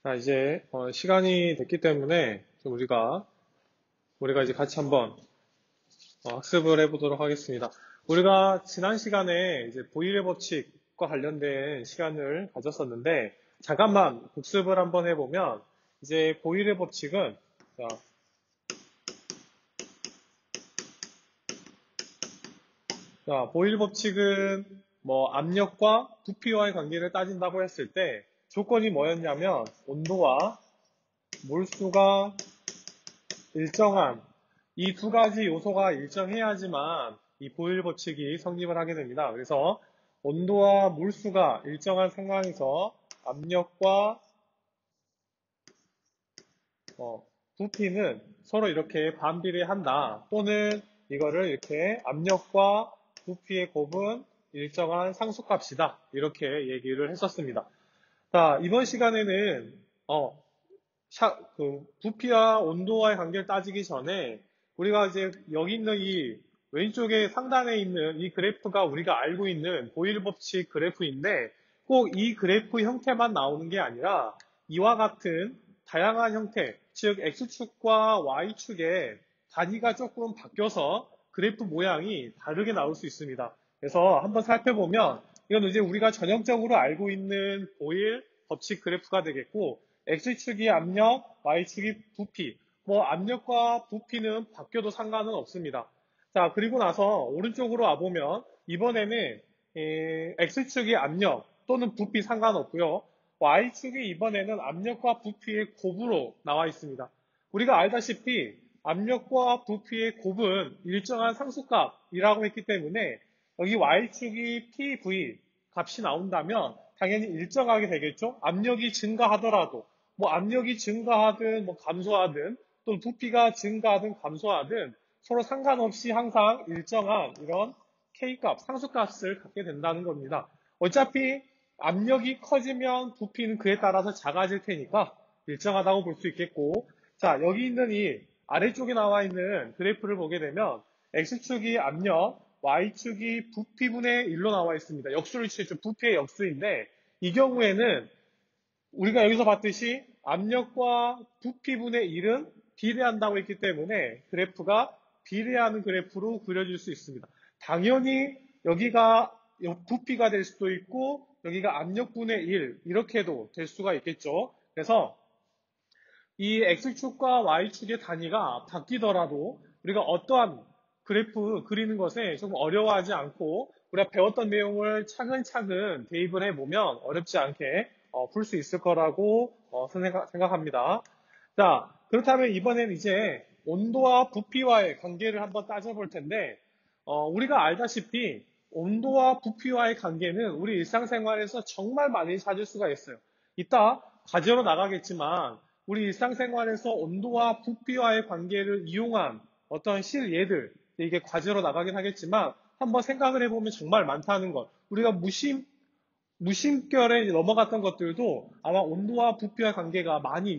자, 이제 시간이 됐기 때문에 좀 우리가 이제 같이 한번 학습을 해보도록 하겠습니다. 우리가 지난 시간에 이제 보일의 법칙과 관련된 시간을 가졌었는데 잠깐만 복습을 한번 해보면 이제 보일의 법칙은 보일 법칙은 뭐 압력과 부피와의 관계를 따진다고 했을 때 조건이 뭐였냐면 온도와 몰수가 일정한 이 두 가지 요소가 일정해야지만 이 보일 법칙이 성립을 하게 됩니다. 그래서 온도와 물수가 일정한 상황에서 압력과 부피는 서로 이렇게 반비례한다. 또는 이거를 이렇게 압력과 부피의 곱은 일정한 상수값이다. 이렇게 얘기를 했었습니다. 자, 이번 시간에는 부피와 온도와의 관계를 따지기 전에 우리가 이제 여기 있는 이 왼쪽에 상단에 있는 이 그래프가 우리가 알고 있는 보일 법칙 그래프인데 꼭 이 그래프 형태만 나오는 게 아니라 이와 같은 다양한 형태, 즉 X축과 Y축의 단위가 조금 바뀌어서 그래프 모양이 다르게 나올 수 있습니다. 그래서 한번 살펴보면 이건 이제 우리가 전형적으로 알고 있는 보일 법칙 그래프가 되겠고 X축이 압력, Y축이 부피. 뭐 압력과 부피는 바뀌어도 상관은 없습니다. 자, 그리고 나서 오른쪽으로 와보면 이번에는 X축이 압력 또는 부피 상관없고요. Y축이 이번에는 압력과 부피의 곱으로 나와 있습니다. 우리가 알다시피 압력과 부피의 곱은 일정한 상수값이라고 했기 때문에 여기 Y축이 PV 값이 나온다면 당연히 일정하게 되겠죠. 압력이 증가하더라도 뭐 압력이 증가하든 뭐 감소하든 또 부피가 증가하든 감소하든 서로 상관없이 항상 일정한 이런 K값, 상수값을 갖게 된다는 겁니다. 어차피 압력이 커지면 부피는 그에 따라서 작아질 테니까 일정하다고 볼 수 있겠고, 자, 여기 있는 이 아래쪽에 나와 있는 그래프를 보게 되면 X축이 압력, Y축이 부피분의 1로 나와 있습니다. 역수를 취했죠. 부피의 역수인데 이 경우에는 우리가 여기서 봤듯이 압력과 부피분의 1은 비례한다고 했기 때문에 그래프가 비례하는 그래프로 그려질 수 있습니다. 당연히 여기가 부피가 될 수도 있고 여기가 압력분의 1 이렇게도 될 수가 있겠죠. 그래서 이 X축과 Y축의 단위가 바뀌더라도 우리가 어떠한 그래프 그리는 것에 조금 어려워하지 않고 우리가 배웠던 내용을 차근차근 대입을 해보면 어렵지 않게 풀 수 있을 거라고 생각합니다. 자, 그렇다면 이번엔 이제 온도와 부피와의 관계를 한번 따져볼 텐데 우리가 알다시피 온도와 부피와의 관계는 우리 일상생활에서 정말 많이 찾을 수가 있어요. 이따 과제로 나가겠지만 우리 일상생활에서 온도와 부피와의 관계를 이용한 어떤 실예들, 이게 과제로 나가긴 하겠지만 한번 생각을 해보면 정말 많다는 것. 우리가 무심결에 넘어갔던 것들도 아마 온도와 부피와 관계가 많이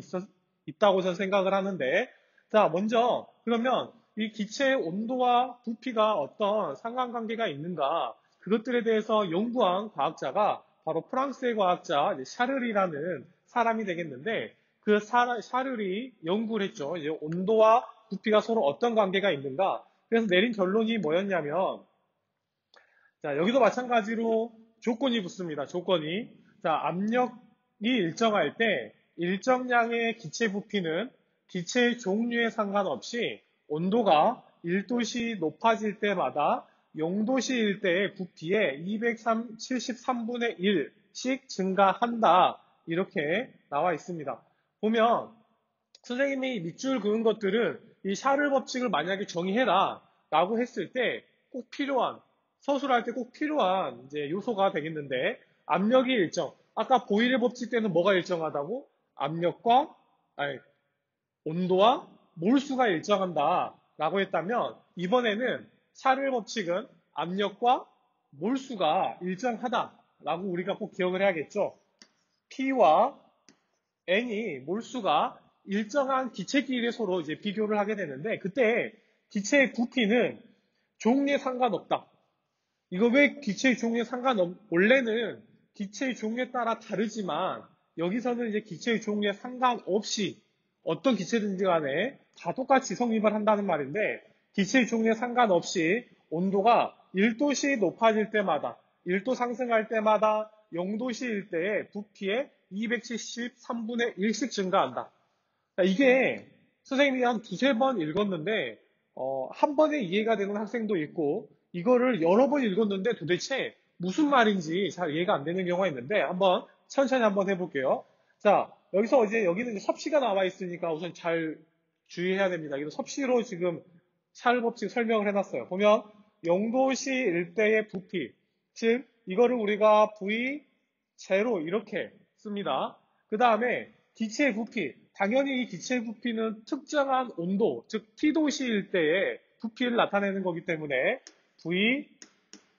있다고 저는 생각을 하는데, 자, 먼저 그러면 이 기체의 온도와 부피가 어떤 상관관계가 있는가, 그것들에 대해서 연구한 과학자가 바로 프랑스의 과학자 샤를이라는 사람이 되겠는데, 그 샤를이 연구를 했죠. 이제 온도와 부피가 서로 어떤 관계가 있는가. 그래서 내린 결론이 뭐였냐면, 자, 여기도 마찬가지로 조건이 붙습니다. 조건이. 자, 압력이 일정할 때 일정량의 기체 부피는 기체의 종류에 상관없이 온도가 1도씨 높아질 때마다 0도씨일 때의 부피의 273분의 1씩 증가한다. 이렇게 나와 있습니다. 보면 선생님이 밑줄 그은 것들은 이 샤를 법칙을 만약에 정의해라 라고 했을 때 꼭 필요한 서술할 때 꼭 필요한 이제 요소가 되겠는데 압력이 일정. 아까 보일의 법칙 때는 뭐가 일정하다고? 압력과 아니, 온도와 몰수가 일정한다 라고 했다면 이번에는 샤를 법칙은 압력과 몰수가 일정하다 라고 우리가 꼭 기억을 해야겠죠. P와 N이 몰수가 일정한 기체끼리 서로 이제 비교를 하게 되는데 그때 기체의 부피는 종류에 상관없다. 이거 왜 기체의 종류에 원래는 기체의 종류에 따라 다르지만 여기서는 이제 기체의 종류에 상관없이 어떤 기체든지 간에 다 똑같이 성립을 한다는 말인데, 기체의 종류에 상관없이 온도가 1도씩 높아질 때마다, 1도 상승할 때마다 0도씨일 때의 부피의 273분의 1씩 증가한다. 이게 선생님이 한 두세 번 읽었는데 한 번에 이해가 되는 학생도 있고, 이거를 여러 번 읽었는데 도대체 무슨 말인지 잘 이해가 안 되는 경우가 있는데, 한번 천천히 한번 해볼게요. 자, 여기서 이제 여기는 이제 섭씨가 나와 있으니까 우선 잘 주의해야 됩니다. 이거 섭씨로 지금 샤를 법칙 설명을 해놨어요. 보면 0도씨 일대의 부피, 즉 이거를 우리가 V 제로 이렇게 씁니다. 그 다음에 기체의 부피, 당연히 이 기체의 부피는 특정한 온도, 즉 T도시일 때의 부피를 나타내는 거기 때문에 V,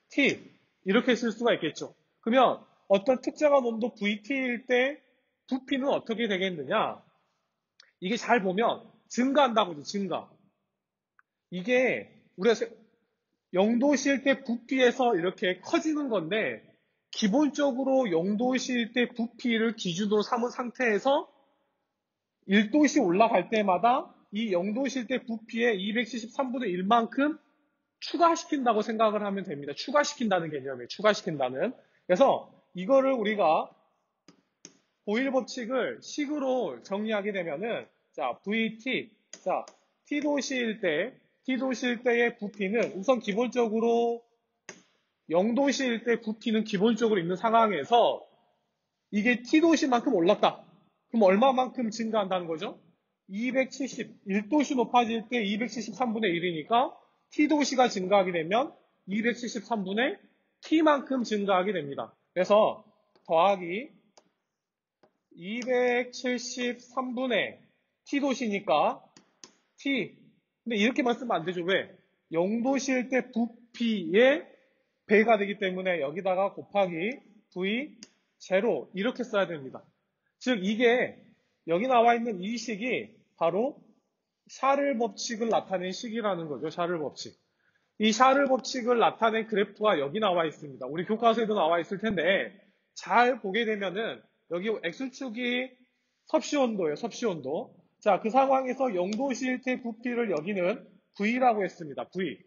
T 이렇게 쓸 수가 있겠죠. 그러면 어떤 특정한 온도 VT일 때 부피는 어떻게 되겠느냐? 이게 잘 보면 증가한다고요, 증가. 이게 우리가 0도실 때 부피에서 이렇게 커지는 건데, 기본적으로 0도실 때 부피를 기준으로 삼은 상태에서 1도씩 올라갈 때마다 이 0도실 때 부피의 273분의 1만큼 추가시킨다고 생각을 하면 됩니다. 추가시킨다는 개념이에요. 추가시킨다는. 그래서 이거를 우리가 보일 법칙을 식으로 정리하게 되면은, 자, VT, 자, T도시일 때의 부피는 우선 기본적으로 0도시일 때 부피는 기본적으로 있는 상황에서 이게 T도시만큼 올랐다. 그럼 얼마만큼 증가한다는 거죠? 1도시 높아질 때 273분의 1이니까 T도시가 증가하게 되면 273분의 T만큼 증가하게 됩니다. 그래서 더하기 273분의 T도시니까 T. 근데 이렇게만 쓰면 안 되죠. 왜? 0도시일 때 부피의 배가 되기 때문에 여기다가 곱하기 V 제로 이렇게 써야 됩니다. 즉 이게 여기 나와 있는 이 식이 바로 샤를 법칙을 나타낸 식이라는 거죠. 샤를 법칙. 이 샤를 법칙을 나타낸 그래프가 여기 나와 있습니다. 우리 교과서에도 나와 있을 텐데, 잘 보게 되면은 여기 X축이 섭씨온도예요. 섭씨온도. 자, 그 상황에서 0도시일 때 부피를 여기는 V라고 했습니다. V.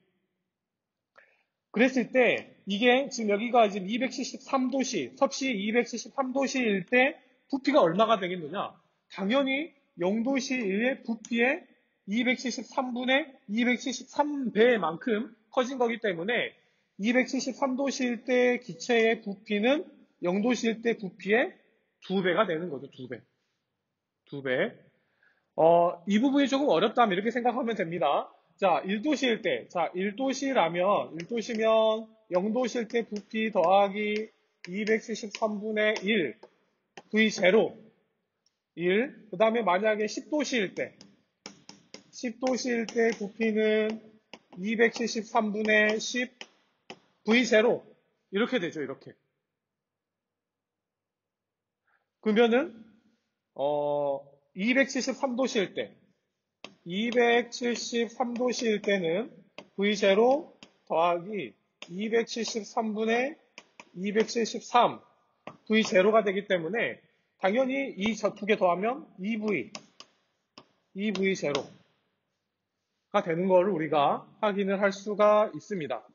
그랬을 때 이게 지금 여기가 지금 273도씨, 섭씨 273도씨일 때 부피가 얼마가 되겠느냐? 당연히 0도씨의 부피의 273분의 273배만큼 커진 거기 때문에 273도씨일 때 기체의 부피는 0도씨일 때 부피의 2배가 되는 거죠. 2배. 2배. 이 부분이 조금 어렵다면 이렇게 생각하면 됩니다. 자, 1도시일 때, 자, 1도시라면, 1도시면 0도시일 때 부피 더하기 273분의 1, V0, 1. 그 다음에 만약에 10도시일 때, 10도시일 때 부피는 273분의 10, V0. 이렇게 되죠, 이렇게. 그러면은, 273도시일 때, 273도씨일 때는 V0 더하기 273분의 273 V0가 되기 때문에 당연히 이 두 개 더하면 2V0가 되는 거를 우리가 확인을 할 수가 있습니다.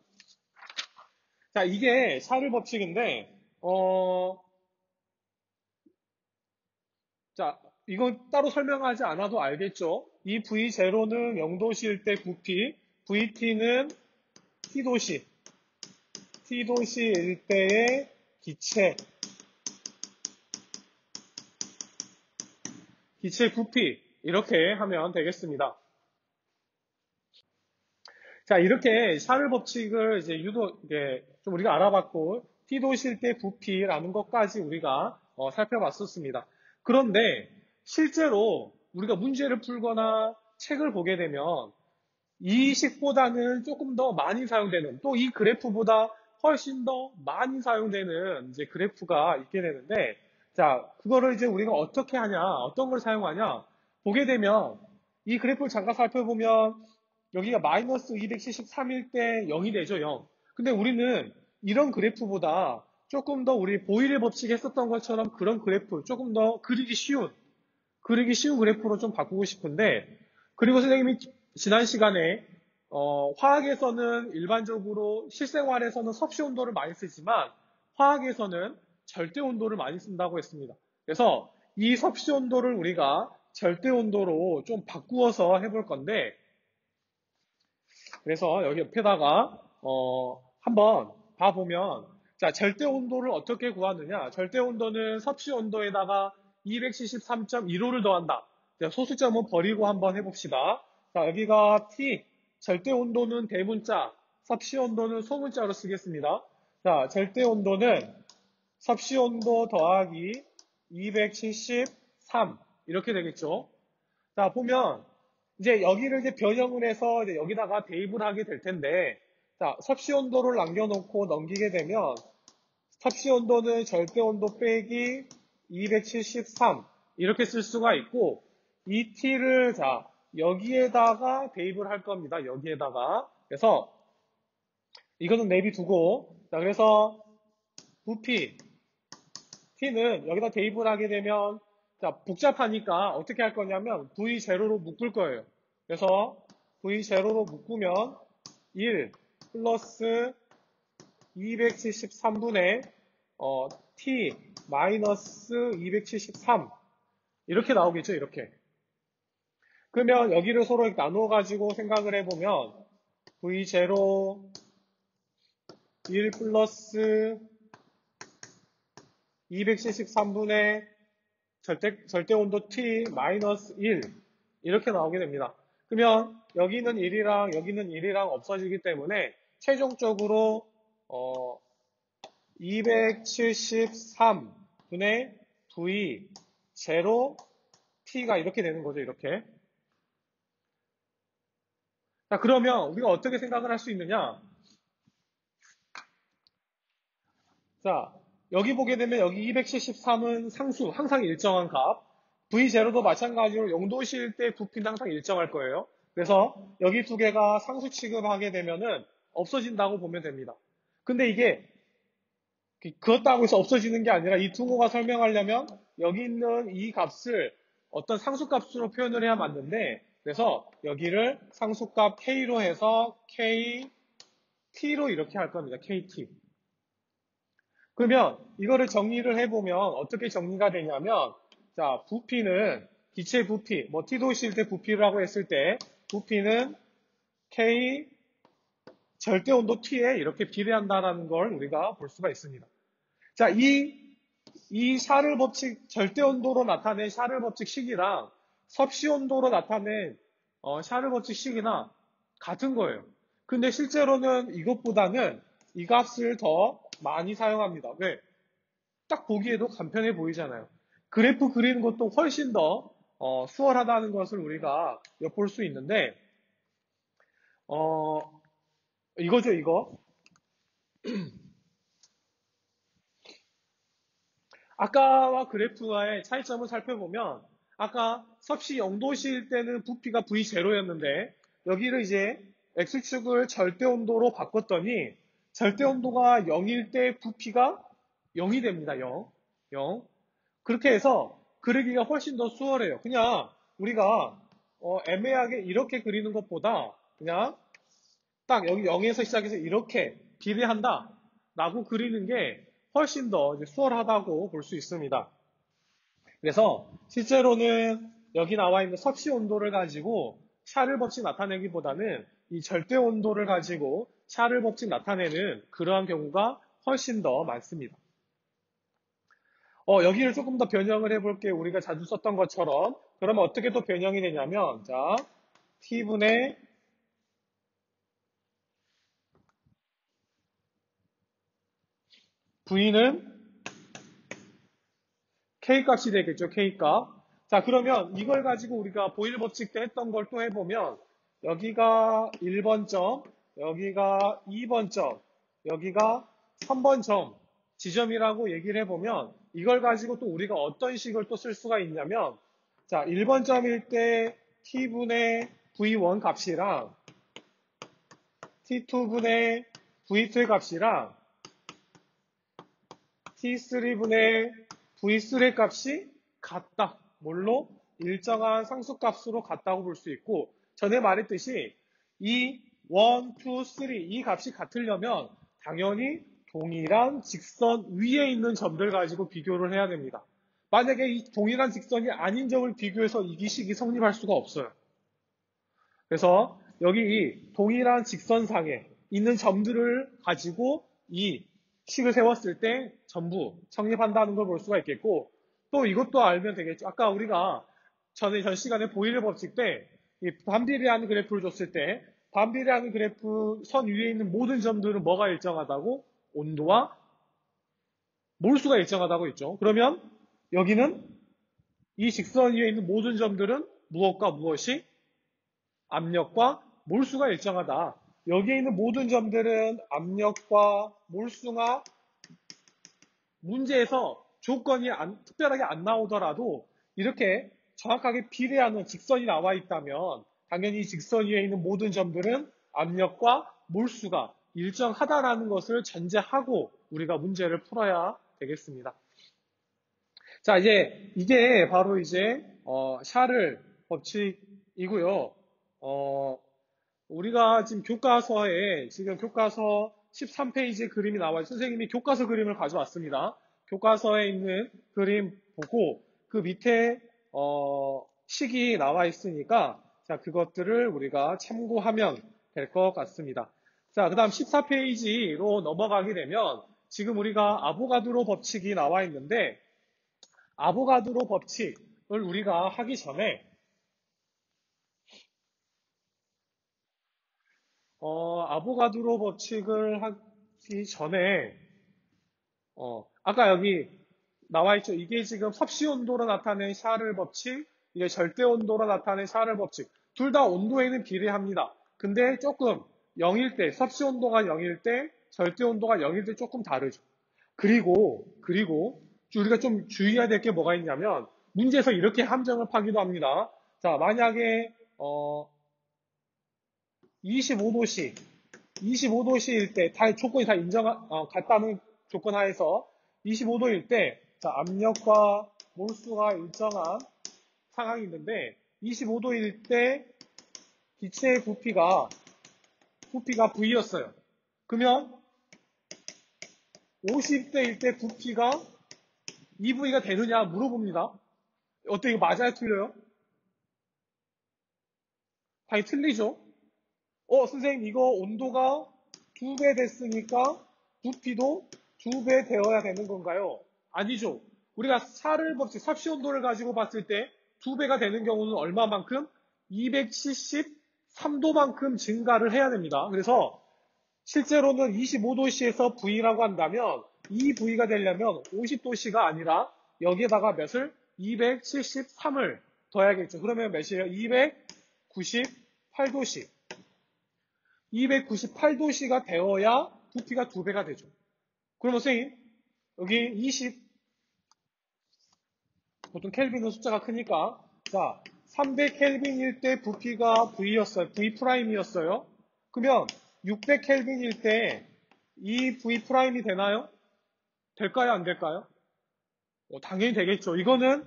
자, 이게 샤를 법칙인데, 자, 이건 따로 설명하지 않아도 알겠죠? 이 V0는 0도시일 때 부피, VT는 T도시일 때의 기체 부피, 이렇게 하면 되겠습니다. 자, 이렇게 샤를 법칙을 이제 좀 우리가 알아봤고, T도시일 때 부피라는 것까지 우리가 살펴봤었습니다. 그런데 실제로 우리가 문제를 풀거나 책을 보게 되면 이 식보다는 조금 더 많이 사용되는, 또 이 그래프보다 훨씬 더 많이 사용되는 이제 그래프가 있게 되는데, 자, 그거를 이제 우리가 어떻게 하냐, 어떤 걸 사용하냐, 보게 되면 이 그래프를 잠깐 살펴보면 여기가 마이너스 273일 때 0이 되죠, 0. 근데 우리는 이런 그래프보다 조금 더 우리 보일의 법칙 했었던 것처럼 그런 그래프, 조금 더 그리기 쉬운 그래프로 좀 바꾸고 싶은데, 그리고 선생님이 지난 시간에 화학에서는 일반적으로 실생활에서는 섭씨 온도를 많이 쓰지만 화학에서는 절대 온도를 많이 쓴다고 했습니다. 그래서 이 섭씨 온도를 우리가 절대 온도로 좀 바꾸어서 해볼 건데, 그래서 여기 옆에다가 한번 봐보면, 자, 절대 온도를 어떻게 구하느냐? 절대 온도는 섭씨 온도에다가 273.15를 더한다. 자, 소수점은 버리고 한번 해봅시다. 자, 여기가 T, 절대 온도는 대문자, 섭씨 온도는 소문자로 쓰겠습니다. 자, 절대 온도는 섭씨 온도 더하기 273 이렇게 되겠죠. 자, 보면 이제 여기를 이제 변형을 해서 이제 여기다가 대입을 하게 될 텐데, 자, 섭씨 온도를 남겨놓고 넘기게 되면 섭씨 온도는 절대 온도 빼기 273 이렇게 쓸 수가 있고, 이 t를 자 여기에다가 대입을 할 겁니다. 여기에다가. 그래서 이거는 내비두고, 자, 그래서 부피 t는 여기다 대입을 하게 되면, 자, 복잡하니까 어떻게 할 거냐면 v0로 묶을 거예요. 그래서 v0로 묶으면 1 플러스 273분의 t 마이너스 273 이렇게 나오겠죠. 이렇게. 그러면 여기를 서로 이렇게 나누어 가지고 생각을 해보면 v0 1 플러스 273분의 절대 온도 T 마이너스 1 이렇게 나오게 됩니다. 그러면 여기는 1이랑 여기는 1이랑 없어지기 때문에 최종적으로 273분의 V 0 T가 이렇게 되는 거죠. 이렇게. 자, 그러면 우리가 어떻게 생각을 할 수 있느냐? 자, 여기 보게 되면 여기 273은 상수, 항상 일정한 값. V0도 마찬가지로 0도실 때 부피는 항상 일정할 거예요. 그래서 여기 두 개가 상수 취급하게 되면은 없어진다고 보면 됩니다. 근데 이게 그렇다고 해서 없어지는 게 아니라 이 두 호가 설명하려면 여기 있는 이 값을 어떤 상수값으로 표현을 해야 맞는데, 그래서 여기를 상수값 K로 해서 KT로 이렇게 할 겁니다. KT. 그러면 이거를 정리를 해보면 어떻게 정리가 되냐면, 자, 부피는 기체 부피, 뭐 T도실 때 부피라고 했을 때 부피는 K 절대 온도 T에 이렇게 비례한다라는 걸 우리가 볼 수가 있습니다. 자, 이 샤를 법칙, 절대 온도로 나타낸 샤를 법칙 식이랑 섭씨 온도로 나타낸 샤를 법칙 식이나 같은 거예요. 근데 실제로는 이것보다는 이 값을 더 많이 사용합니다. 왜? 딱 보기에도 간편해 보이잖아요. 그래프 그리는 것도 훨씬 더 수월하다는 것을 우리가 엿볼 수 있는데, 이거죠, 이거. 아까와 그래프와의 차이점을 살펴보면, 아까 섭씨 0도실 때는 부피가 V0였는데, 여기를 이제 X축을 절대 온도로 바꿨더니, 절대 온도가 0일 때 부피가 0이 됩니다. 0. 0. 그렇게 해서 그리기가 훨씬 더 수월해요. 그냥 우리가 애매하게 이렇게 그리는 것보다 그냥 딱 여기 0에서 시작해서 이렇게 비례한다 라고 그리는 게 훨씬 더 이제 수월하다고 볼 수 있습니다. 그래서 실제로는 여기 나와 있는 섭씨 온도를 가지고 샤를 법칙 나타내기보다는 이 절대 온도를 가지고 샤를 법칙 나타내는 그러한 경우가 훨씬 더 많습니다. 여기를 조금 더 변형을 해볼게요. 우리가 자주 썼던 것처럼. 그러면 어떻게 또 변형이 되냐면, 자, t분의 v는 k값이 되겠죠. k값. 자, 그러면 이걸 가지고 우리가 보일 법칙 때 했던 걸 또 해보면, 여기가 1번 점, 여기가 2번 점, 여기가 3번 점 지점이라고 얘기를 해보면, 이걸 가지고 또 우리가 어떤 식을 또 쓸 수가 있냐면, 자, 1번 점일 때 t분의 v1 값이랑 t2분의 v2의 값이랑 T3분의 V3 값이 같다. 뭘로? 일정한 상수값으로 같다고 볼 수 있고, 전에 말했듯이 이 1, 2, 3, 이 값이 같으려면 당연히 동일한 직선 위에 있는 점들 가지고 비교를 해야 됩니다. 만약에 이 동일한 직선이 아닌 점을 비교해서 이 기식이 성립할 수가 없어요. 그래서 여기 이 동일한 직선상에 있는 점들을 가지고 이 식을 세웠을 때 전부 성립한다는 걸 볼 수가 있겠고, 또 이것도 알면 되겠죠. 아까 우리가 전 시간에 보일러 법칙 때 이 반비례하는 그래프를 줬을 때 반비례하는 그래프 선 위에 있는 모든 점들은 뭐가 일정하다고? 온도와 몰수가 일정하다고 했죠. 그러면 여기는 이 직선 위에 있는 모든 점들은 무엇과 무엇이? 압력과 몰수가 일정하다. 여기에 있는 모든 점들은 압력과 몰수가 문제에서 조건이 특별하게 안 나오더라도 이렇게 정확하게 비례하는 직선이 나와 있다면 당연히 직선 위에 있는 모든 점들은 압력과 몰수가 일정하다라는 것을 전제하고 우리가 문제를 풀어야 되겠습니다. 자, 이게 바로 샤를 법칙이고요. 우리가 지금 교과서 13페이지 그림이 나와요. 선생님이 교과서 그림을 가져왔습니다. 교과서에 있는 그림 보고 그 밑에 식이 나와 있으니까 자, 그것들을 우리가 참고하면 될 것 같습니다. 자, 그 다음 14페이지로 넘어가게 되면 지금 우리가 아보가드로 법칙이 나와 있는데 아보가드로 법칙을 우리가 하기 전에 아보가드로 법칙을 하기 전에 아까 여기 나와 있죠. 이게 지금 섭씨 온도로 나타낸 샤를 법칙, 이게 절대 온도로 나타낸 샤를 법칙. 둘 다 온도에는 비례합니다. 근데 조금 0일 때, 섭씨 온도가 0일 때, 절대 온도가 0일 때 조금 다르죠. 그리고 우리가 좀 주의해야 될 게 뭐가 있냐면 문제에서 이렇게 함정을 파기도 합니다. 자, 만약에 25도씨일 때, 조건이 다 같다는 조건 하에서 25도일 때, 자, 압력과 몰수가 일정한 상황이 있는데, 25도일 때, 기체의 부피가 V였어요. 그러면, 50대일 때 부피가 2V가 되느냐 물어봅니다. 어때, 이거 맞아요? 틀려요? 당연히 틀리죠? 선생님, 이거 온도가 2배 됐으니까 부피도 2배 되어야 되는 건가요? 아니죠. 우리가 샤를 법칙, 섭씨 온도를 가지고 봤을 때 2배가 되는 경우는 얼마만큼? 273도만큼 증가를 해야 됩니다. 그래서 실제로는 25도씨에서 V라고 한다면 이 V가 되려면 50도씨가 아니라 여기에다가 몇을? 273을 더해야겠죠. 그러면 몇이에요? 298도씨. 298도씨가 되어야 부피가 2배가 되죠. 그러면 선생님, 여기 보통 켈빈은 숫자가 크니까, 자, 300켈빈일 때 부피가 V였어요. V'이었어요. 그러면 600켈빈일 때 이 V'이 되나요? 될까요? 안 될까요? 당연히 되겠죠. 이거는,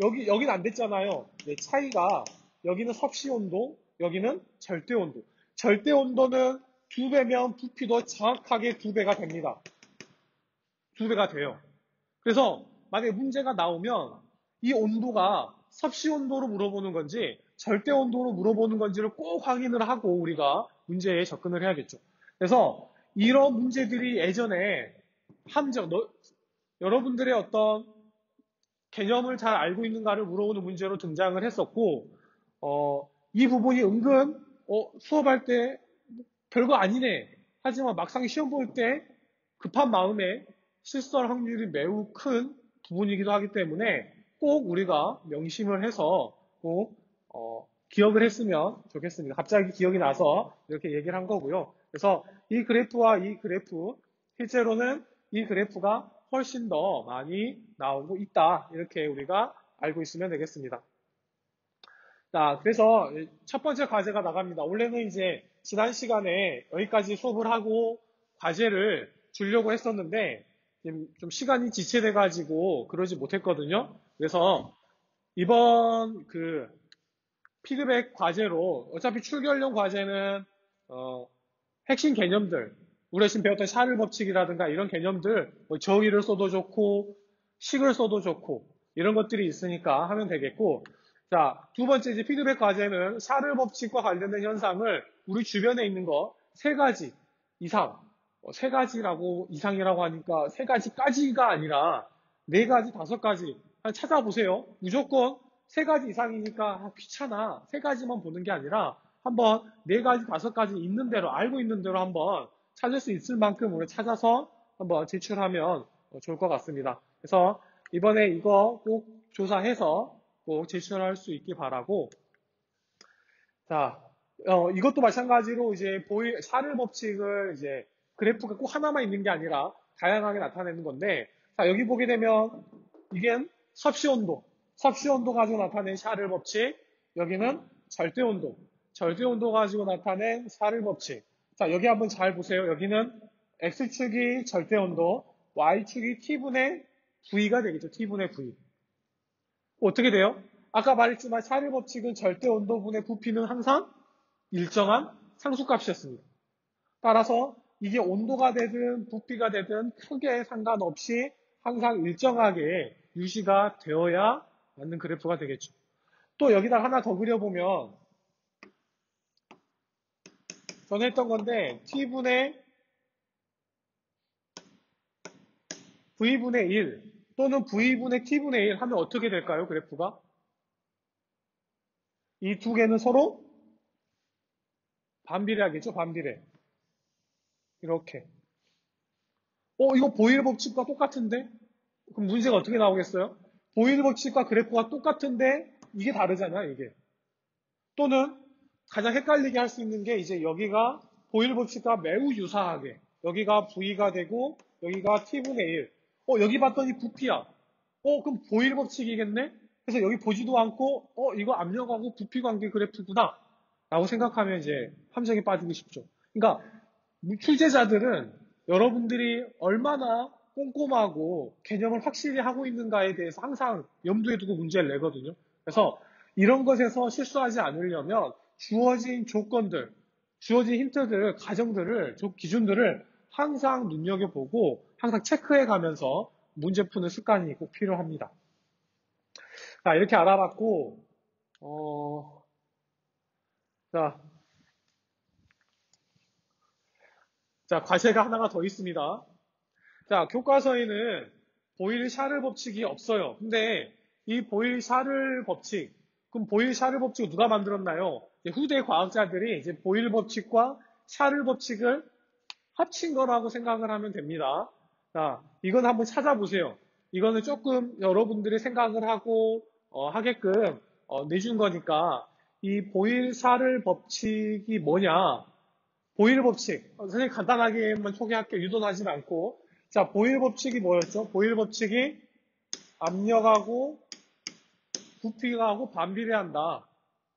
여긴 안 됐잖아요. 네, 차이가, 여기는 섭씨 온도, 여기는 절대 온도. 절대 온도는 2배면 부피도 정확하게 2배가 됩니다. 2배가 돼요. 그래서 만약에 문제가 나오면 이 온도가 섭씨 온도로 물어보는 건지 절대 온도로 물어보는 건지를 꼭 확인을 하고 우리가 문제에 접근을 해야겠죠. 그래서 이런 문제들이 예전에 여러분들의 어떤 개념을 잘 알고 있는가를 물어보는 문제로 등장을 했었고, 이 부분이 은근 수업할 때 별거 아니네. 하지만 막상 시험 볼 때 급한 마음에 실수할 확률이 매우 큰 부분이기도 하기 때문에 꼭 우리가 명심을 해서 꼭 기억을 했으면 좋겠습니다. 갑자기 기억이 나서 이렇게 얘기를 한 거고요. 그래서 이 그래프와 이 그래프, 실제로는 이 그래프가 훨씬 더 많이 나오고 있다. 이렇게 우리가 알고 있으면 되겠습니다. 자, 그래서 첫 번째 과제가 나갑니다. 원래는 지난 시간에 여기까지 수업을 하고 과제를 주려고 했었는데 좀 시간이 지체돼가지고 그러지 못했거든요. 그래서 이번 그 피드백 과제로 어차피 출결용 과제는 핵심 개념들, 우리가 지금 배웠던 샤를 법칙이라든가 이런 개념들, 뭐 저위를 써도 좋고 식을 써도 좋고 이런 것들이 있으니까 하면 되겠고, 자, 두 번째 이제 피드백 과제는 샤를 법칙과 관련된 현상을 우리 주변에 있는 거 세 가지 이상, 세 가지라고 이상이라고 하니까 세 가지까지가 아니라 네 가지, 다섯 가지 찾아보세요. 무조건 세 가지 이상이니까 귀찮아. 세 가지만 보는 게 아니라 한번 네 가지, 다섯 가지 있는 대로, 알고 있는 대로 한번 찾을 수 있을 만큼 우리 찾아서 한번 제출하면 좋을 것 같습니다. 그래서 이번에 이거 꼭 조사해서 꼭 제출할 수 있길 바라고, 자, 이것도 마찬가지로 이제 샤를 법칙을 이제 그래프가 꼭 하나만 있는 게 아니라 다양하게 나타내는 건데, 자, 여기 보게 되면 이게 섭씨 온도, 섭씨 온도 가지고 나타낸 샤를 법칙, 여기는 절대 온도, 절대 온도 가지고 나타낸 샤를 법칙. 자, 여기 한번 잘 보세요. 여기는 x축이 절대 온도, y축이 t분의 v가 되겠죠. t분의 v. 어떻게 돼요? 아까 말했지만 샤를 법칙은 절대 온도분의 부피는 항상 일정한 상수값이었습니다. 따라서 이게 온도가 되든 부피가 되든 크게 상관없이 항상 일정하게 유지가 되어야 맞는 그래프가 되겠죠. 또 여기다 하나 더 그려보면 전에 했던 건데 t분의 v분의 1 또는 v분의 t분의 1 하면 어떻게 될까요? 그래프가? 이 두 개는 서로 반비례하겠죠? 반비례. 이렇게. 이거 보일 법칙과 똑같은데? 그럼 문제가 어떻게 나오겠어요? 보일 법칙과 그래프가 똑같은데 이게 다르잖아, 이게. 또는 가장 헷갈리게 할 수 있는 게 이제 여기가 보일 법칙과 매우 유사하게 여기가 V가 되고 여기가 T분의 1. 여기 봤더니 부피야. 그럼 보일 법칙이겠네? 그래서 여기 보지도 않고 이거 압력하고 부피 관계 그래프구나 라고 생각하면 이제 함정에 빠지기 쉽죠. 그러니까 출제자들은 여러분들이 얼마나 꼼꼼하고 개념을 확실히 하고 있는가에 대해서 항상 염두에 두고 문제를 내거든요. 그래서 이런 것에서 실수하지 않으려면 주어진 조건들, 주어진 힌트들, 가정들을, 기준들을 항상 눈여겨보고 항상 체크해 가면서 문제 푸는 습관이 꼭 필요합니다. 자, 이렇게 알아봤고, 자, 과제가 하나가 더 있습니다. 자, 교과서에는 보일-샤를 법칙이 없어요. 근데 이 보일-샤를 법칙, 그럼 보일-샤를 법칙을 누가 만들었나요? 후대 과학자들이 이제 보일 법칙과 샤를 법칙을 합친 거라고 생각을 하면 됩니다. 자, 이건 한번 찾아보세요. 이거는 조금 여러분들이 생각을 하고 하게끔 내준 거니까 이 보일-샤를 법칙이 뭐냐? 보일 법칙. 선생님 간단하게만 소개할게요. 유도하지 않고. 자, 보일 법칙이 뭐였죠? 보일 법칙이 압력하고 부피하고 반비례한다.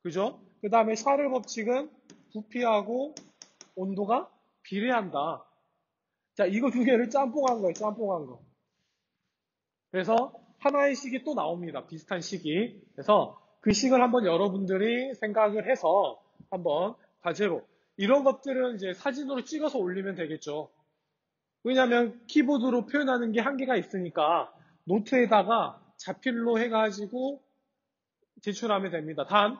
그죠? 그 다음에 샤를 법칙은 부피하고 온도가 비례한다. 자, 이거 두 개를 짬뽕한 거예요. 짬뽕한 거. 그래서 하나의 식이 또 나옵니다. 비슷한 식이. 그래서 그 식을 한번 여러분들이 생각을 해서 한번 과제로 이런 것들은 이제 사진으로 찍어서 올리면 되겠죠. 왜냐하면 키보드로 표현하는 게 한계가 있으니까 노트에다가 자필로 해가지고 제출하면 됩니다. 단,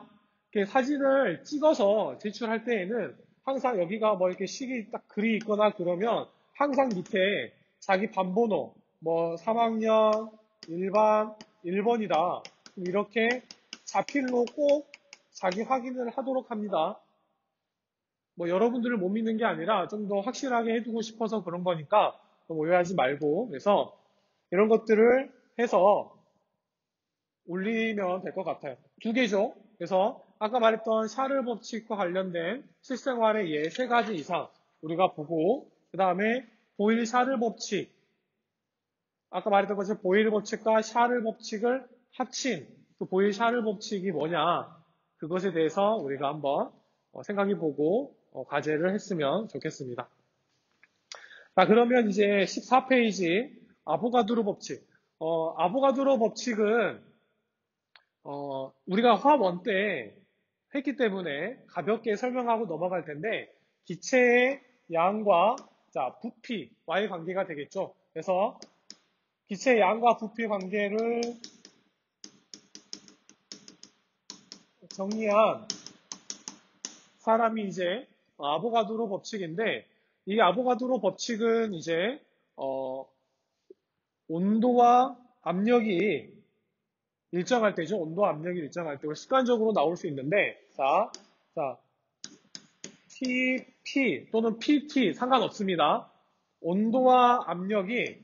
사진을 찍어서 제출할 때에는 항상 여기가 뭐 이렇게 식이 딱 글이 있거나 그러면 항상 밑에 자기 반번호, 뭐 3학년, 일반, 1번이다. 이렇게 자필로 꼭 자기 확인을 하도록 합니다. 뭐 여러분들을 못 믿는 게 아니라 좀 더 확실하게 해두고 싶어서 그런 거니까 너무 오해하지 말고, 그래서 이런 것들을 해서 올리면 될 것 같아요. 두 개죠. 그래서 아까 말했던 샤를 법칙과 관련된 실생활의 예 세 가지 이상 우리가 보고, 그 다음에 보일 샤를 법칙, 아까 말했던 것처럼 보일 법칙과 샤를 법칙을 합친 그 보일 샤를 법칙이 뭐냐, 그것에 대해서 우리가 한번 생각해보고 과제를 했으면 좋겠습니다. 자, 그러면 이제 14페이지 아보가드로 법칙. 아보가드로 법칙은, 우리가 화원 때 했기 때문에 가볍게 설명하고 넘어갈 텐데, 기체의 양과, 자, 부피와의 관계가 되겠죠. 그래서, 기체의 양과 부피 관계를 정리한 사람이 이제 아보가드로 법칙인데, 이 아보가드로 법칙은 이제, 온도와 압력이 일정할 때죠. 온도와 압력이 일정할 때 습관적으로 나올 수 있는데, 자, TP 또는 PT 상관없습니다. 온도와 압력이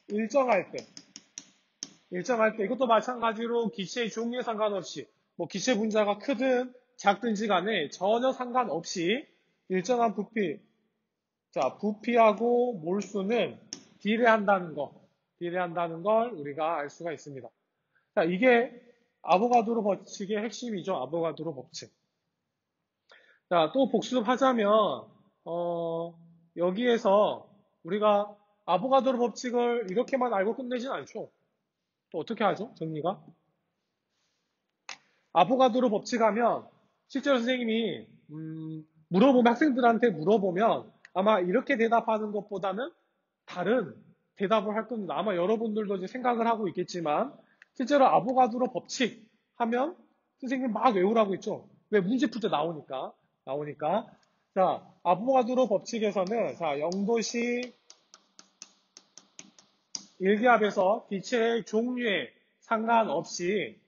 일정할 때 이것도 마찬가지로 기체의 종류에 상관없이 뭐 기체 분자가 크든 작든지 간에 전혀 상관없이 일정한 부피, 자, 부피하고 몰수는 비례한다는 걸 우리가 알 수가 있습니다. 자, 이게 아보가드로 법칙의 핵심이죠. 아보가드로 법칙. 자, 또 복습하자면, 여기에서 우리가 아보가드로 법칙을 이렇게만 알고 끝내진 않죠. 또 어떻게 하죠? 정리가? 아보가드로 법칙 하면, 실제로 선생님이, 학생들한테 물어보면 아마 이렇게 대답하는 것보다는 다른 대답을 할 겁니다. 아마 여러분들도 이제 생각을 하고 있겠지만, 실제로 아보가드로 법칙 하면 선생님이 막 외우라고 했죠. 왜? 문제 풀 때 나오니까. 자, 아보가드로 법칙에서는, 자, 0도씨 1기압에서 기체의 종류에 상관없이,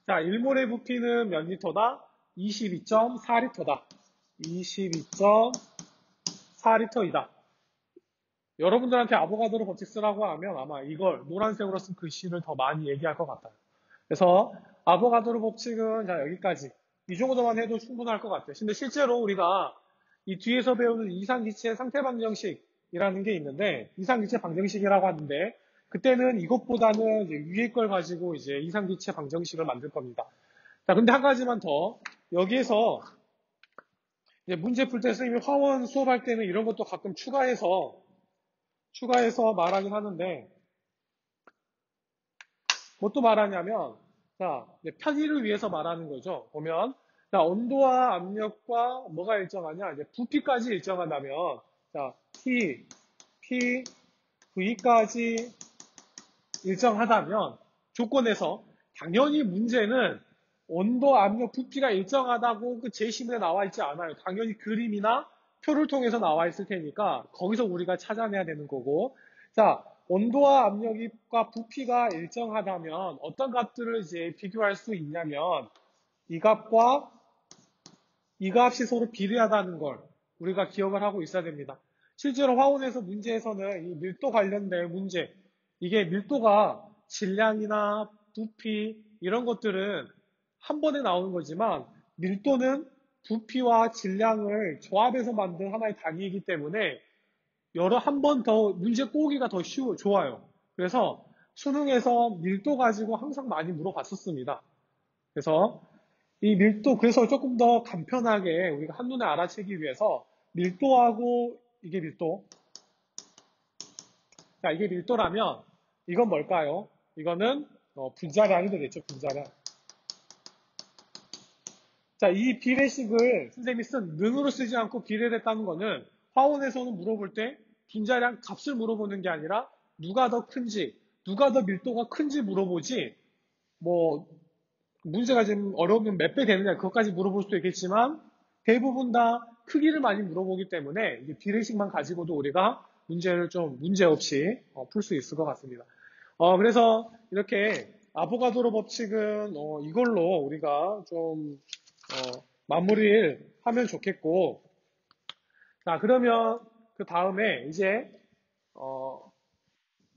자, 1몰의 부피는 몇 리터다? 22.4리터다. 22.4리터이다. 여러분들한테 아보가드로 법칙 쓰라고 하면 아마 이걸 노란색으로 쓴 글씨를 더 많이 얘기할 것 같아요. 그래서 아보가드로 법칙은 자 여기까지 이 정도만 해도 충분할 것 같아요. 근데 실제로 우리가 이 뒤에서 배우는 이상기체 상태 방정식이라는 게 있는데 이상기체 방정식이라고 하는데 그때는 이것보다는 이제 위에 걸 가지고 이제 이상기체 방정식을 만들 겁니다. 자 근데 한 가지만 더 여기에서 이제 문제 풀 때 선생님이 화원 수업할 때는 이런 것도 가끔 추가해서 말하긴 하는데, 뭐 또 말하냐면, 자, 편의를 위해서 말하는 거죠. 보면, 자, 온도와 압력과 뭐가 일정하냐? 이제 부피까지 일정하다면, 자, P, V까지 일정하다면, 조건에서, 당연히 문제는 온도, 압력, 부피가 일정하다고 그 제시문에 나와 있지 않아요. 당연히 그림이나 표를 통해서 나와 있을 테니까, 거기서 우리가 찾아내야 되는 거고, 자, 온도와 압력과 부피가 일정하다면 어떤 값들을 이제 비교할 수 있냐면 이 값과 이 값이 서로 비례하다는 걸 우리가 기억을 하고 있어야 됩니다. 실제로 화원에서 문제에서는 이 밀도 관련된 문제, 이게 밀도가 질량이나 부피 이런 것들은 한 번에 나오는 거지만 밀도는 부피와 질량을 조합해서 만든 하나의 단위이기 때문에 한 번 더 문제 꼬기가 더 좋아요. 그래서 수능에서 밀도 가지고 항상 많이 물어봤었습니다. 그래서 이 밀도, 그래서 조금 더 간편하게 우리가 한눈에 알아채기 위해서 밀도하고 이게 밀도. 자, 이게 밀도라면 이건 뭘까요? 이거는 분자량이 되겠죠, 분자량. 자, 이 비례식을 선생님이 쓴 능으로 쓰지 않고 비례를 했다는 거는 화원에서는 물어볼 때 분자량 값을 물어보는 게 아니라 누가 더 큰지, 누가 더 밀도가 큰지 물어보지, 뭐, 문제가 좀 어려우면 몇 배 되느냐, 그것까지 물어볼 수도 있겠지만, 대부분 다 크기를 많이 물어보기 때문에, 이게 비례식만 가지고도 우리가 문제를 좀 문제 없이 풀 수 있을 것 같습니다. 그래서 이렇게 아보가드로 법칙은 이걸로 우리가 좀 마무리를 하면 좋겠고, 자, 그러면 그 다음에 이제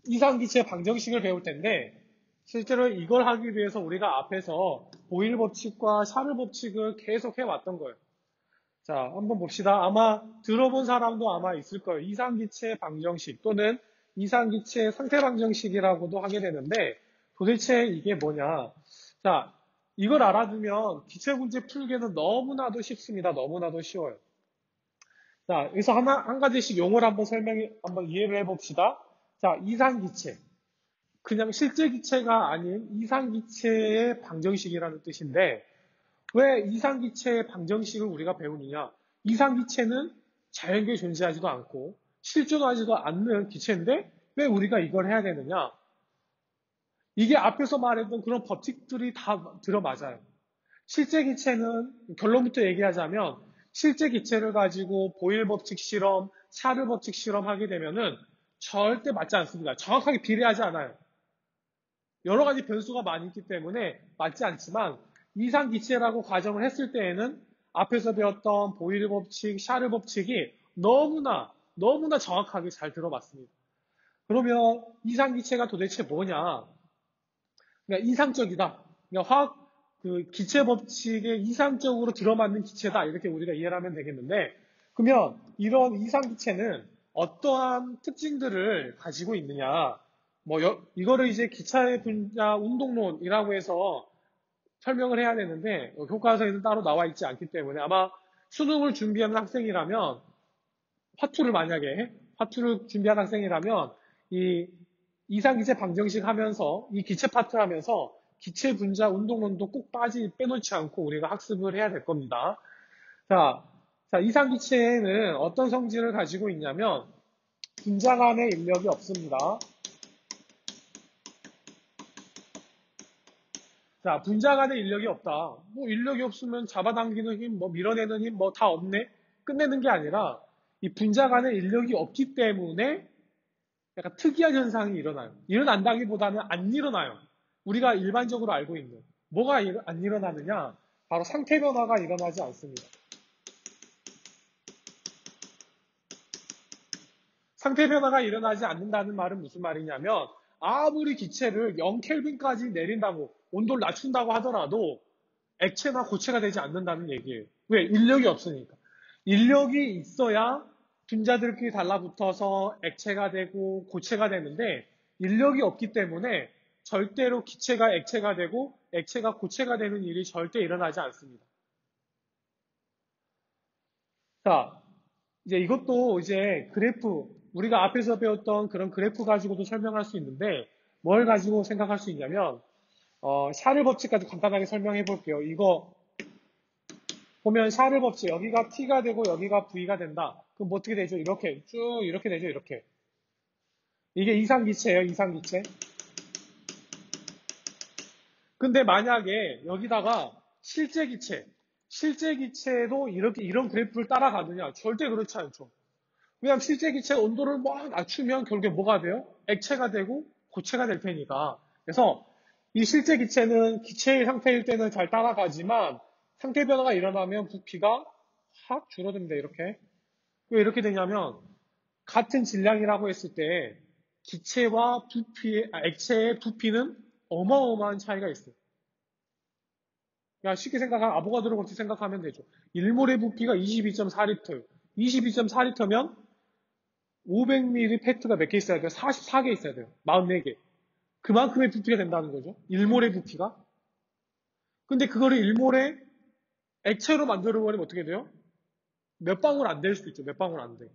이상기체 방정식을 배울 텐데 실제로 이걸 하기 위해서 우리가 앞에서 보일 법칙과 샤를 법칙을 계속 해왔던 거예요. 자, 한번 봅시다. 아마 들어본 사람도 아마 있을 거예요. 이상기체 방정식 또는 이상기체 상태 방정식이라고도 하게 되는데 도대체 이게 뭐냐. 자, 이걸 알아두면 기체 문제 풀기는 너무나도 쉽습니다. 너무나도 쉬워요. 자, 여기서 한 가지씩 용어를 한번 이해를 해봅시다. 자, 이상기체. 그냥 실제 기체가 아닌 이상기체의 방정식이라는 뜻인데, 왜 이상기체의 방정식을 우리가 배우느냐? 이상기체는 자연계에 존재하지도 않고, 실존하지도 않는 기체인데, 왜 우리가 이걸 해야 되느냐? 이게 앞에서 말했던 그런 법칙들이 다 들어맞아요. 실제 기체는 결론부터 얘기하자면 실제 기체를 가지고 보일 법칙 실험, 샤를 법칙 실험하게 되면은 절대 맞지 않습니다. 정확하게 비례하지 않아요. 여러 가지 변수가 많이 있기 때문에 맞지 않지만 이상 기체라고 가정을 했을 때에는 앞에서 배웠던 보일 법칙, 샤를 법칙이 너무나 정확하게 잘 들어맞습니다. 그러면 이상 기체가 도대체 뭐냐? 그러니까 이상적이다. 그러니까 화학 기체 법칙에 이상적으로 들어맞는 기체다. 이렇게 우리가 이해를 하면 되겠는데, 그러면 이런 이상 기체는 어떠한 특징들을 가지고 있느냐? 이거를 이제 기차의 분자 운동론이라고 해서 설명을 해야 되는데, 교과서에는 따로 나와 있지 않기 때문에 아마 수능을 준비하는 학생이라면, 화투를 준비하는 학생이라면, 이 이상기체 방정식 하면서, 이 기체 파트 하면서, 기체 분자 운동론도 꼭 빼놓지 않고 우리가 학습을 해야 될 겁니다. 자, 이상기체에는 어떤 성질을 가지고 있냐면, 분자 간의 인력이 없습니다. 자, 분자 간의 인력이 없다. 인력이 없으면 잡아당기는 힘, 밀어내는 힘, 다 없네? 끝내는 게 아니라, 이 분자 간의 인력이 없기 때문에 약간 특이한 현상이 일어나요. 일어난다기보다는 안 일어나요. 우리가 일반적으로 알고 있는. 뭐가 안 일어나느냐? 바로 상태 변화가 일어나지 않습니다. 상태 변화가 일어나지 않는다는 말은 무슨 말이냐면 아무리 기체를 0켈빈까지 내린다고 온도를 낮춘다고 하더라도 액체나 고체가 되지 않는다는 얘기예요. 왜? 인력이 없으니까. 인력이 있어야 분자들끼리 달라붙어서 액체가 되고 고체가 되는데 인력이 없기 때문에 절대로 기체가 액체가 되고 액체가 고체가 되는 일이 절대 일어나지 않습니다. 자, 이제 이것도 이제 그래프, 우리가 앞에서 배웠던 그런 그래프 가지고도 설명할 수 있는데 뭘 가지고 생각할 수 있냐면 샤를 법칙까지 간단하게 설명해 볼게요. 이거 보면 샤를 법칙 여기가 T가 되고 여기가 V가 된다. 그럼 뭐 어떻게 되죠? 이렇게 쭉 이렇게 되죠. 이렇게. 이게 이상기체예요. 이상기체. 근데 만약에 여기다가 실제 기체도 이런 그래프를 따라가느냐? 절대 그렇지 않죠. 왜냐하면 실제 기체 온도를 막 낮추면 결국에 뭐가 돼요? 액체가 되고 고체가 될 테니까. 그래서 이 실제 기체는 기체의 상태일 때는 잘 따라가지만 상태 변화가 일어나면 부피가 확 줄어듭니다. 이렇게. 왜 이렇게 되냐면 같은 질량이라고 했을 때 기체와 액체의 부피는 어마어마한 차이가 있어요. 그냥 쉽게 생각하면 아보가드로 법칙 생각하면 되죠. 1몰의 부피가 22.4리터. 22.4리터면 500ml 페트가 몇 개 있어야 돼요? 44개 있어야 돼요. 44개. 그만큼의 부피가 된다는 거죠. 1몰의 부피가. 근데 그거를 1몰의 액체로 만들어버리면 어떻게 돼요? 몇 방울 안 될 수도 있죠. 몇 방울 안 돼.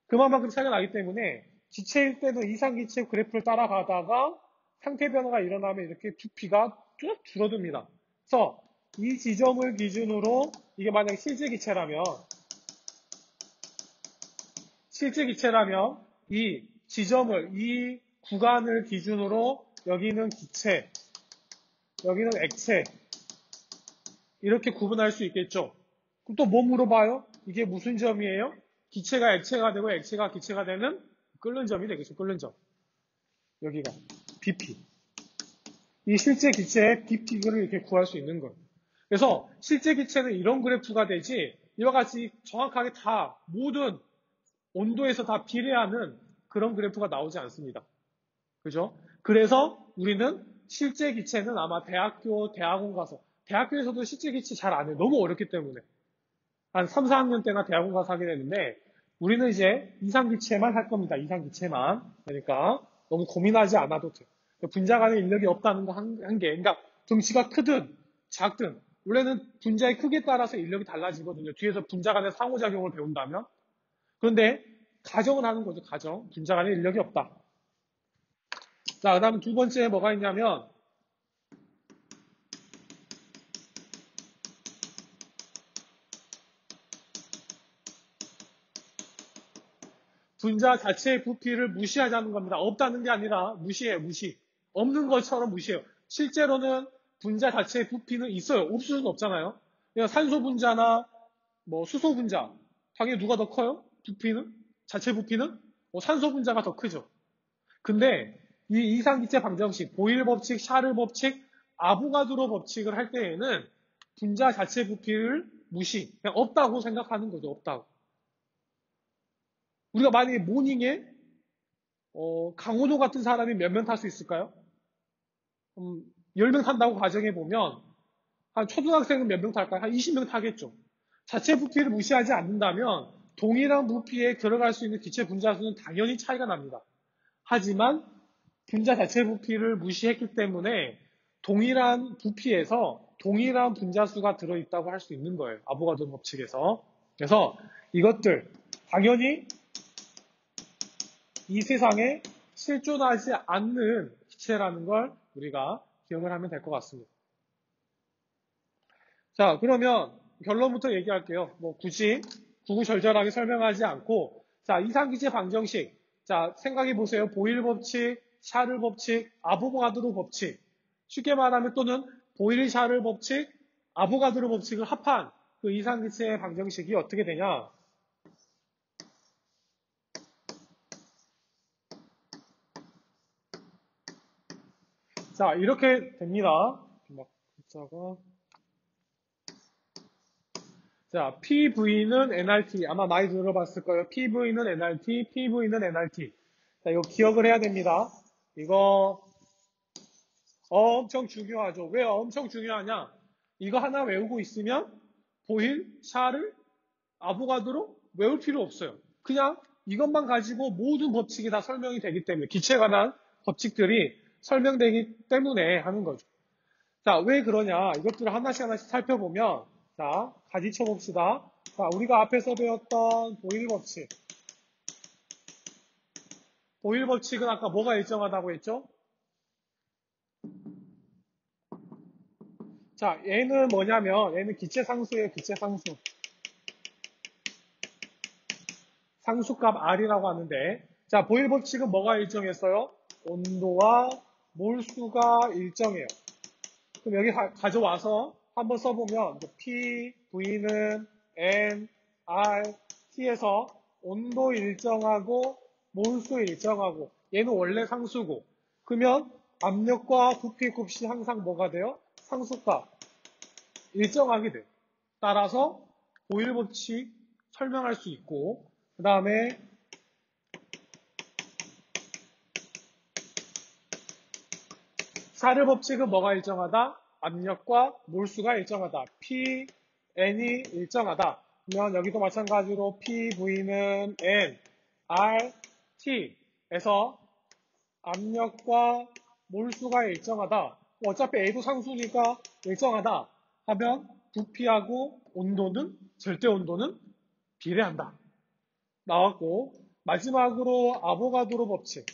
그만큼 차이가 나기 때문에 기체일 때는 이상기체 그래프를 따라가다가 상태 변화가 일어나면 이렇게 부피가 쭉 줄어듭니다. 그래서 이 지점을 기준으로 이게 만약에 실제 기체라면 이 지점을 이 구간을 기준으로 여기는 기체, 여기는 액체 이렇게 구분할 수 있겠죠. 그럼 또 뭐 물어봐요? 이게 무슨 점이에요? 기체가 액체가 되고 액체가 기체가 되는 끓는 점이 되겠죠. 끓는 점. 여기가 BP. 이 실제 기체의 BP를 이렇게 구할 수 있는 거예요. 그래서 실제 기체는 이런 그래프가 되지 이와 같이 정확하게 다 모든 온도에서 다 비례하는 그런 그래프가 나오지 않습니다. 그죠? 그래서 우리는 실제 기체는 아마 대학원 가서 대학교에서도 실제 기체 잘 안 해요. 너무 어렵기 때문에. 한 3, 4학년 때나 대학원 가서 하게 되는데 우리는 이제 이상기체만 할 겁니다. 이상기체만. 그러니까 너무 고민하지 않아도 돼요. 분자 간의 인력이 없다는 거 한 개. 그러니까 덩치가 크든 작든 원래는 분자의 크기에 따라서 인력이 달라지거든요. 뒤에서 분자 간의 상호작용을 배운다면. 그런데 가정을 하는 거죠. 가정. 분자 간에 인력이 없다. 자, 그 다음 두 번째 뭐가 있냐면 분자 자체의 부피를 무시하자는 겁니다. 없다는 게 아니라 무시해요. 무시. 없는 것처럼 무시해요. 실제로는 분자 자체의 부피는 있어요. 없을 수는 없잖아요. 그냥 산소 분자나 뭐 수소 분자. 당연히 누가 더 커요? 부피는? 자체 부피는? 산소 분자가 더 크죠. 근데 이 이상기체 방정식, 보일 법칙, 샤를 법칙, 아보가드로 법칙을 할 때에는 분자 자체 부피를 무시, 그냥 없다고 생각하는 거죠. 없다고. 우리가 만약에 모닝에 강호도 같은 사람이 몇 명 탈 수 있을까요? 10명 탄다고 가정해보면 한 초등학생은 몇 명 탈까요? 한 20명 타겠죠. 자체 부피를 무시하지 않는다면 동일한 부피에 들어갈 수 있는 기체 분자 수는 당연히 차이가 납니다. 하지만 분자 자체 부피를 무시했기 때문에 동일한 부피에서 동일한 분자 수가 들어있다고 할 수 있는 거예요. 아보가드로 법칙에서. 그래서 이것들 당연히 이 세상에 실존하지 않는 기체라는 걸 우리가 기억을 하면 될 것 같습니다. 자, 그러면 결론부터 얘기할게요. 뭐 굳이 구구절절하게 설명하지 않고, 자, 이상기체 방정식. 자, 생각해 보세요. 보일 법칙, 샤를 법칙, 아보가드로 법칙. 쉽게 말하면 또는 보일 샤를 법칙, 아보가드로 법칙을 합한 그 이상기체 방정식이 어떻게 되냐? 자, 이렇게 됩니다. 막 글자가. 자, PV는 nRT. 아마 많이 들어봤을 거예요. PV는 nRT, PV는 nRT. 자, 이거 기억을 해야 됩니다. 이거 엄청 중요하죠. 왜 엄청 중요하냐? 이거 하나 외우고 있으면 보일, 샤를, 아보가드로 외울 필요 없어요. 그냥 이것만 가지고 모든 법칙이 다 설명이 되기 때문에 기체에 관한 법칙들이 설명되기 때문에 하는 거죠. 자, 왜 그러냐? 이것들을 하나씩 하나씩 살펴보면 자, 가지쳐 봅시다. 자, 우리가 앞에서 배웠던 보일 법칙. 보일 법칙은 아까 뭐가 일정하다고 했죠? 자, 얘는 뭐냐면 얘는 기체 상수예요. 기체 상수. 상수값 R이라고 하는데 자, 보일 법칙은 뭐가 일정했어요? 온도와 몰수가 일정해요. 그럼 여기 가져와서 한번 써보면 P, V는 N, R, T에서 온도 일정하고 몰수 일정하고 얘는 원래 상수고 그러면 압력과 부피 곱이 항상 뭐가 돼요? 상수값 일정하게 돼요. 따라서 보일 법칙 설명할 수 있고 그 다음에 샤를 법칙은 뭐가 일정하다? 압력과 몰수가 일정하다. P, N이 일정하다. 그러면 여기도 마찬가지로 P, V는 N, R, T에서 압력과 몰수가 일정하다. 어차피 A도 상수니까 일정하다. 하면 부피하고 온도는, 절대 온도는 비례한다. 나왔고, 마지막으로 아보가드로 법칙.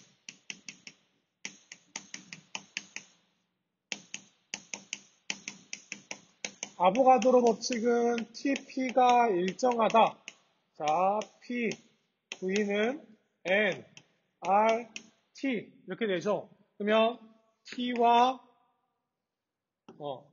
아보가드로 법칙은 TP가 일정하다. 자, P, V는 N, R, T 이렇게 되죠. 그러면 T와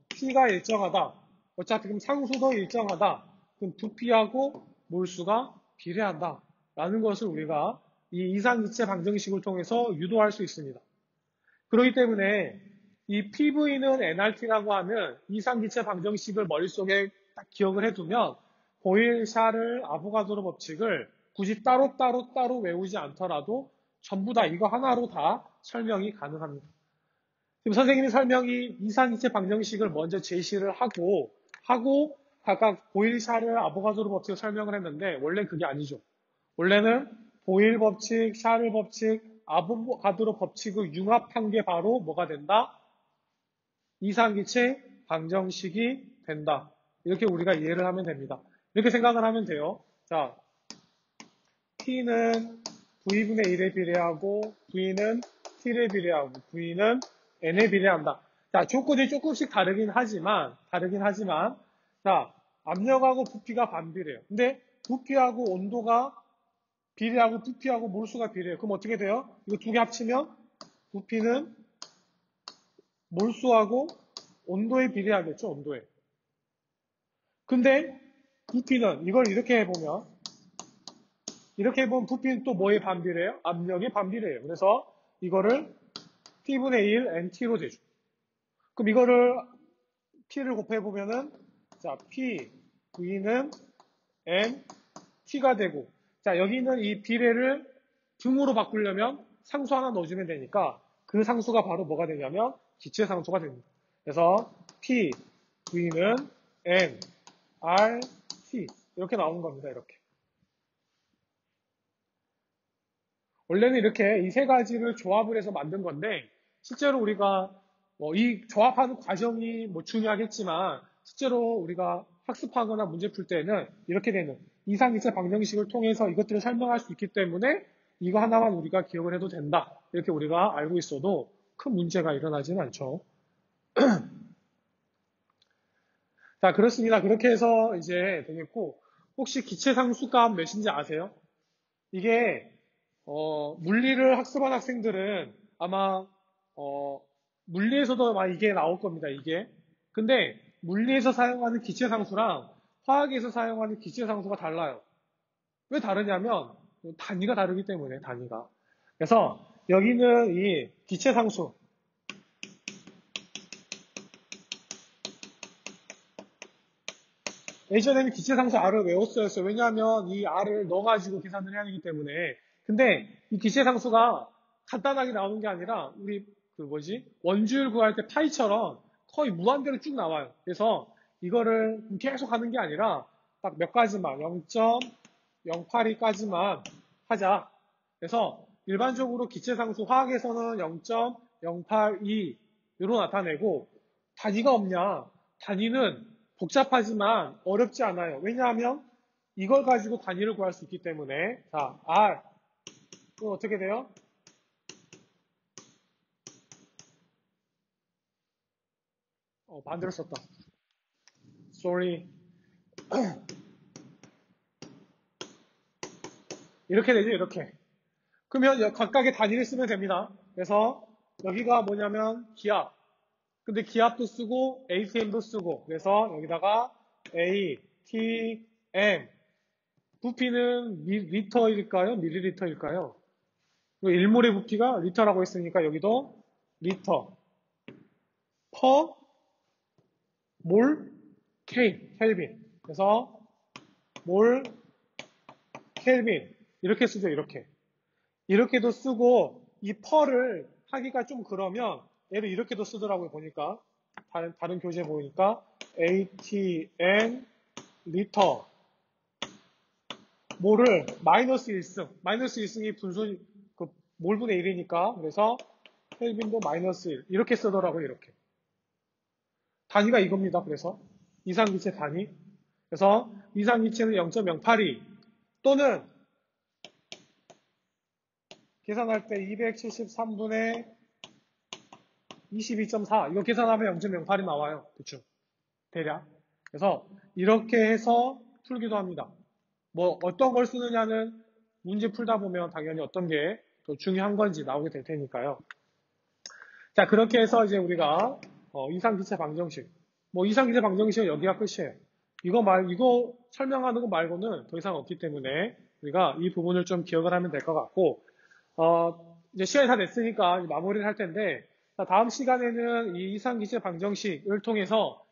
P가 일정하다. 어차피 그럼 상수도 일정하다. 그럼 부피하고 몰수가 비례한다. 라는 것을 우리가 이 이상기체 방정식을 통해서 유도할 수 있습니다. 그렇기 때문에 이 PV는 nRT라고 하는 이상기체 방정식을 머릿속에 딱 기억을 해두면 보일, 샤를, 아보가드로 법칙을 굳이 따로 외우지 않더라도 전부 다 이거 하나로 다 설명이 가능합니다. 지금 선생님이 설명이 이상기체 방정식을 먼저 제시를 하고 각각 보일, 샤를, 아보가드로 법칙을 설명을 했는데 원래 그게 아니죠. 원래는 보일 법칙, 샤를 법칙, 아보가드로 법칙을 융합한 게 바로 뭐가 된다? 이상기체 방정식이 된다. 이렇게 우리가 이해를 하면 됩니다. 이렇게 생각을 하면 돼요. 자, T는 V분의 1에 비례하고 V는 T에 비례하고 V는 N에 비례한다. 자, 조건이 조금씩 다르긴 하지만 자, 압력하고 부피가 반비례해요. 근데 부피하고 온도가 비례하고 부피하고 몰수가 비례해요. 그럼 어떻게 돼요? 이거 두 개 합치면 부피는 몰수하고 온도에 비례하겠죠, 온도에. 근데 부피는 이걸 이렇게 해보면 부피는 또 뭐에 반비례해요? 압력에 반비례해요. 그래서 이거를 T분의 1 NT로 재줘. 그럼 이거를 P를 곱해보면은 자, P, V는 N, T가 되고 자, 여기 있는 이 비례를 등으로 바꾸려면 상수 하나 넣어주면 되니까 그 상수가 바로 뭐가 되냐면 기체 상수가 됩니다. 그래서 P, V는 N, R, T 이렇게 나오는 겁니다. 이렇게. 원래는 이렇게 이 세 가지를 조합을 해서 만든 건데 실제로 우리가 이 조합하는 과정이 중요하겠지만 실제로 우리가 학습하거나 문제 풀 때는 이렇게 되는 이상기체 방정식을 통해서 이것들을 설명할 수 있기 때문에 이거 하나만 우리가 기억을 해도 된다. 이렇게 우리가 알고 있어도 큰 문제가 일어나지는 않죠. 자, 그렇습니다. 그렇게 해서 이제 되겠고 혹시 기체상수값 몇인지 아세요? 이게 물리를 학습한 학생들은 아마 물리에서도 이게 나올 겁니다. 이게. 근데 물리에서 사용하는 기체상수랑 화학에서 사용하는 기체상수가 달라요. 왜 다르냐면 단위가 다르기 때문에 단위가. 그래서 여기는 이 기체상수 예전에는 기체상수 R을 외웠어요. 왜냐하면 이 R을 넣어가지고 계산을 해야 하기 때문에. 근데 이 기체상수가 간단하게 나오는 게 아니라 우리 원주율 구할 때 파이처럼 거의 무한대로 쭉 나와요. 그래서 이거를 계속 하는 게 아니라 딱 몇 가지만 0.082까지만 하자. 그래서 일반적으로 기체상수 화학에서는 0.082로 나타내고 단위가 없냐? 단위는 복잡하지만 어렵지 않아요. 왜냐하면 이걸 가지고 단위를 구할 수 있기 때문에 자, R 그럼 어떻게 돼요? 반대로 썼다. Sorry. 이렇게 되죠, 이렇게. 그러면 각각의 단위를 쓰면 됩니다. 그래서 여기가 뭐냐면 기압. 근데 기압도 쓰고 ATM도 쓰고 그래서 여기다가 ATM 부피는 리터일까요? 밀리리터일까요? 1몰의 부피가 리터라고 했으니까 여기도 리터 퍼 몰 켈빈 그래서 몰 켈빈 이렇게 쓰죠. 이렇게도 쓰고 이 퍼를 하기가 좀 그러면 얘를 이렇게도 쓰더라고요. 보니까 다른 교재 보니까 ATM 리터 몰을 마이너스 1승 마이너스 1승이 분수 몰분의 1이니까 그래서 켈빈도 마이너스 1 이렇게 쓰더라고요. 이렇게 단위가 이겁니다. 그래서 이상기체 단위 그래서 이상기체는 0.082 또는 계산할 때 273분의 22.4 이거 계산하면 0.08이 나와요. 대충 대략. 그래서 이렇게 해서 풀기도 합니다. 어떤 걸 쓰느냐는 문제 풀다 보면 당연히 어떤 게 더 중요한 건지 나오게 될 테니까요. 자, 그렇게 해서 이제 우리가 이상기체 방정식 이상기체 방정식은 여기가 끝이에요. 이거 설명하는 거 말고는 더 이상 없기 때문에 우리가 이 부분을 좀 기억을 하면 될 것 같고 이제 시간이 다 됐으니까 마무리를 할 텐데 다음 시간에는 이 이상기체 방정식을 통해서